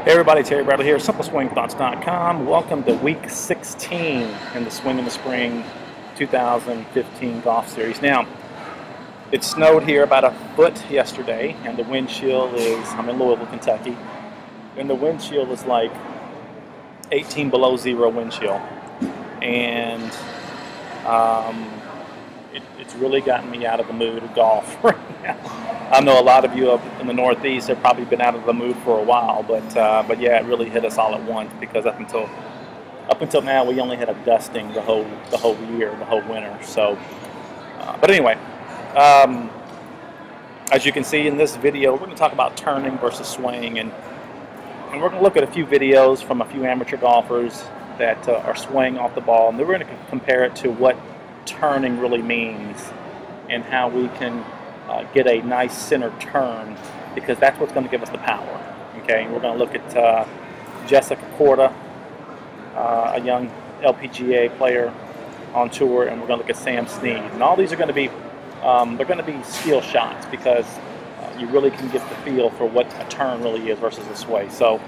Hey everybody, Terry Bradley here, SimpleSwingThoughts.com. Welcome to week 16 in the Swing in the Spring 2015 golf series. Now, it snowed here about a foot yesterday, and the wind chill is, I'm in Louisville, Kentucky, and the wind chill is like 18 below zero wind chill. And it's really gotten me out of the mood of golf right now. I know a lot of you up in the Northeast have probably been out of the mood for a while, but yeah, it really hit us all at once because up until now we only had a dusting the whole year, the whole winter. So, but anyway, as you can see in this video, we're going to talk about turning versus swing, and we're going to look at a few videos from a few amateur golfers that are swaying off the ball, and then we're going to compare it to what turning really means and how we can get a nice center turn, because that's what's going to give us the power. Okay, we're going to look at Jessica Korda, a young LPGA player on tour, and we're going to look at Sam Snead. And all these are going to be they're going to be skill shots, because you really can get the feel for what a turn really is versus a sway. So,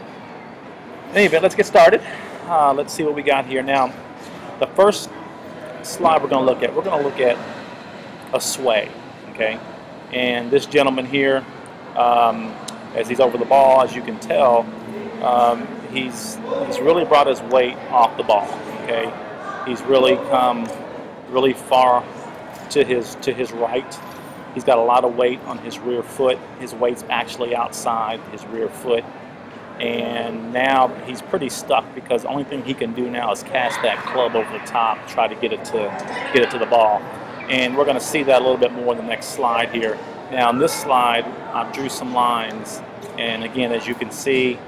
in any event, let's get started. Let's see what we got here. Now, the first slide we're going to look at a sway. Okay. And this gentleman here, as he's over the ball, as you can tell, he's really brought his weight off the ball. Okay, he's really come really far to his right. He's got a lot of weight on his rear foot. His weight's actually outside his rear foot, and now he's pretty stuck because the only thing he can do now is cast that club over the top, try to get it to the ball. And we're going to see that a little bit more in the next slide here. Now, in this slide, I drew some lines, and again, as you can see,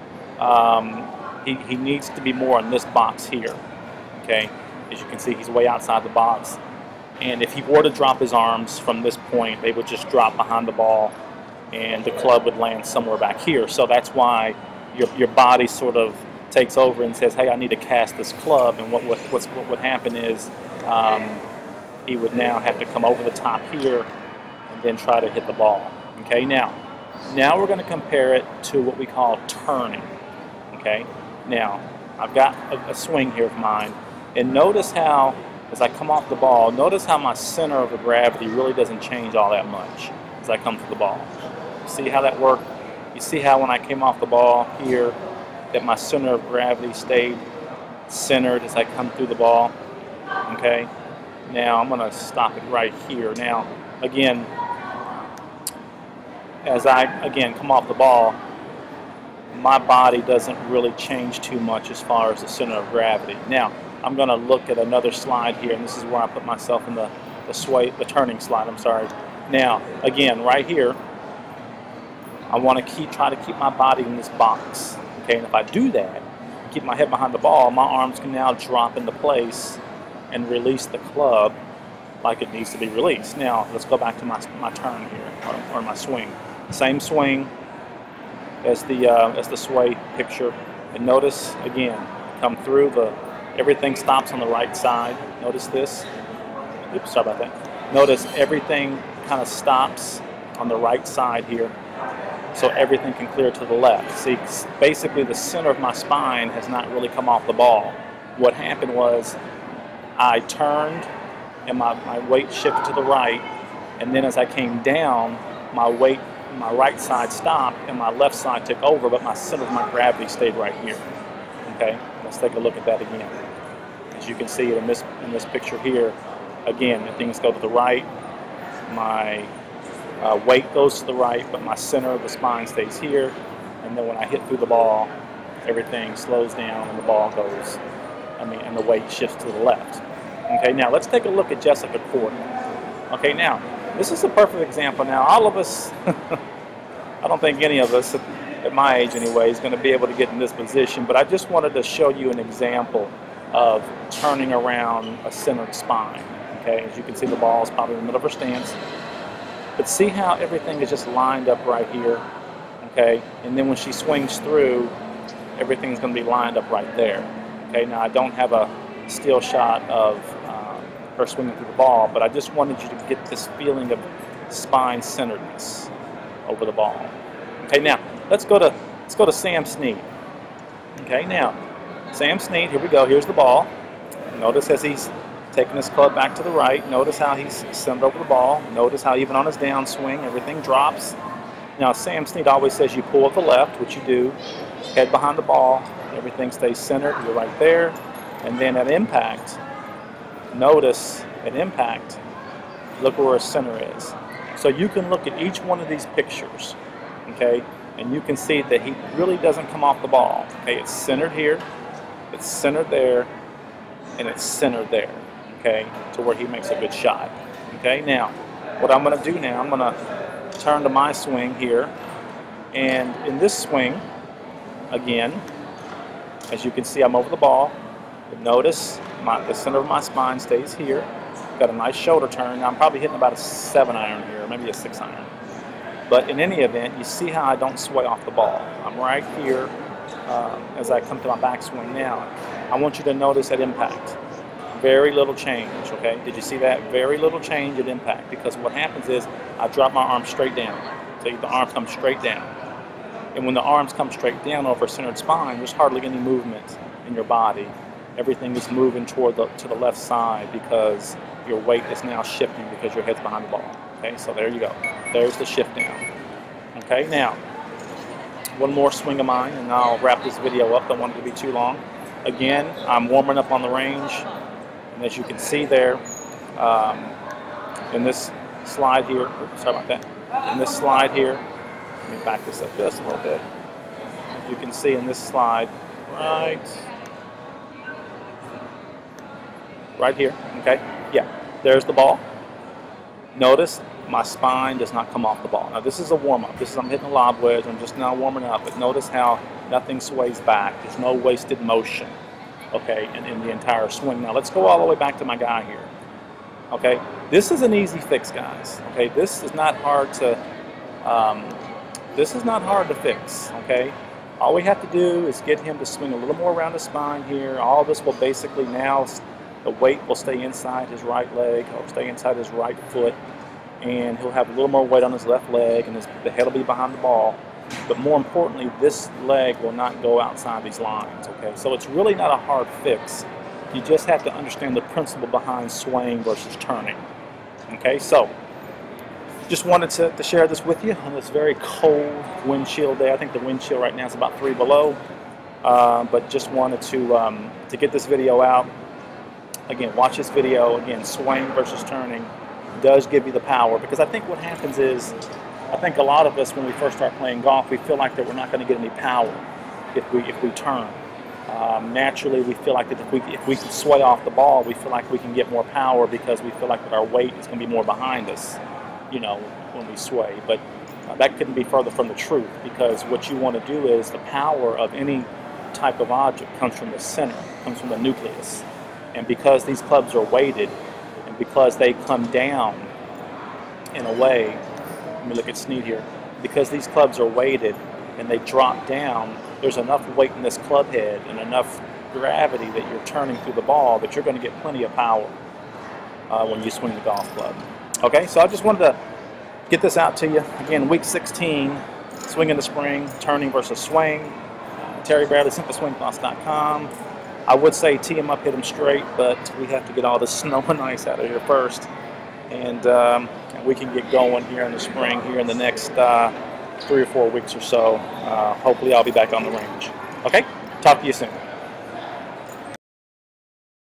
he needs to be more in this box here. Okay, as you can see, he's way outside the box, and if he were to drop his arms from this point, they would just drop behind the ball, and the club would land somewhere back here. So that's why your body sort of takes over and says, "Hey, I need to cast this club." And what would happen is, he would now have to come over the top here and then try to hit the ball. Okay, now we're going to compare it to what we call turning. Okay, now I've got a swing here of mine, and notice how, as I come off the ball, notice how my center of gravity really doesn't change all that much as I come to the ball. See how that worked? You see how when I came off the ball here, that my center of gravity stayed centered as I come through the ball. Okay. Now I'm going to stop it right here. Now, again, as I come off the ball, my body doesn't really change too much as far as the center of gravity. Now, I'm going to look at another slide here, and this is where I put myself in the turning slide. I'm sorry. Now, again, right here, I want to try to keep my body in this box. Okay, and if I do that, keep my head behind the ball, my arms can now drop into place and release the club like it needs to be released. Now, let's go back to my turn here, or my swing. Same swing as the sway picture. And notice, again, come through everything stops on the right side. Notice this. Oops, sorry about that. Notice everything kind of stops on the right side here, so everything can clear to the left. See, basically the center of my spine has not really come off the ball. What happened was, I turned and my weight shifted to the right, and then as I came down, my right side stopped and my left side took over, but my center of my gravity stayed right here. Okay, let's take a look at that again. As you can see in this picture here, again, things go to the right, my weight goes to the right, but my center of the spine stays here, and then when I hit through the ball, everything slows down and the ball goes, and the weight shifts to the left. Okay, now let's take a look at Jessica Korda. Okay, now this is a perfect example. Now, all of us, I don't think any of us, at my age anyway, is going to be able to get in this position, but I just wanted to show you an example of turning around a centered spine. Okay, as you can see, the ball is probably in the middle of her stance, but see how everything is just lined up right here. Okay, and then when she swings through, everything's going to be lined up right there. Okay, now I don't have a still shot of her swinging through the ball, but I just wanted you to get this feeling of spine centeredness over the ball. Okay, now let's go to Sam Snead. Okay, now, Sam Snead, here we go, here's the ball. Notice as he's taking his club back to the right, notice how he's centered over the ball. Notice how even on his downswing, everything drops. Now, Sam Snead always says you pull at the left, which you do, head behind the ball, everything stays centered, you're right there. And then at impact, notice at impact, look where his center is. So you can look at each one of these pictures, okay, and you can see that he really doesn't come off the ball. Okay, it's centered here, it's centered there, and it's centered there, okay, to where he makes a good shot. Okay, now, what I'm going to do now, I'm going to turn to my swing here, and in this swing, again, as you can see, I'm over the ball. But notice the center of my spine stays here. Got a nice shoulder turn. Now I'm probably hitting about a 7-iron here, maybe a 6-iron. But in any event, you see how I don't sway off the ball. I'm right here as I come to my backswing now. I want you to notice at impact. Very little change, okay? Did you see that? Very little change at impact, because what happens is I drop my arm straight down. See, the arm comes straight down. And when the arms come straight down over a centered spine, there's hardly any movement in your body. Everything is moving to the left side because your weight is now shifting because your head's behind the ball. Okay, so there you go. There's the shift down. Okay, now, one more swing of mine, and I'll wrap this video up. Don't want it to be too long. Again, I'm warming up on the range, and as you can see there, in this slide here, oops, sorry about that. In this slide here, let me back this up just a little bit. You can see in this slide, right here, okay? Yeah, there's the ball. Notice my spine does not come off the ball. Now this is a warm-up. I'm hitting a lob wedge. I'm just now warming up, but notice how nothing sways back. There's no wasted motion, okay, in the entire swing. Now let's go all the way back to my guy here, okay? This is an easy fix, guys, okay? This is not hard to fix, okay? All we have to do is get him to swing a little more around the spine here. All this will basically now, the weight will stay inside his right leg, or stay inside his right foot, and he'll have a little more weight on his left leg, and the head will be behind the ball. But more importantly, this leg will not go outside these lines, okay? So it's really not a hard fix. You just have to understand the principle behind swaying versus turning, okay? So just wanted to share this with you on this very cold wind chill day. I think the wind chill right now is about 3 below, but just wanted to get this video out. Again, watch this video. Again, swing versus turning does give you the power, because I think what happens is, I think a lot of us, when we first start playing golf, we feel like that we're not going to get any power if we turn. Naturally, we feel like that if we can sway off the ball, we feel like we can get more power because we feel like that our weight is going to be more behind us, you know, when we sway. But that couldn't be further from the truth, because what you want to do is, the power of any type of object comes from the center, comes from the nucleus. And because these clubs are weighted, and because they come down in a way, let me look at Snead here, because these clubs are weighted and they drop down, there's enough weight in this club head and enough gravity that you're turning through the ball that you're going to get plenty of power when you swing the golf club. Okay, so I just wanted to get this out to you. Again, week 16, swing in the spring, turning versus swing. Terry Bradley, simpleswingthoughts.com. I would say tee him up, hit him straight, but we have to get all this snow and ice out of here first. And we can get going here in the spring, here in the next 3 or 4 weeks or so. Hopefully I'll be back on the range. Okay? Talk to you soon.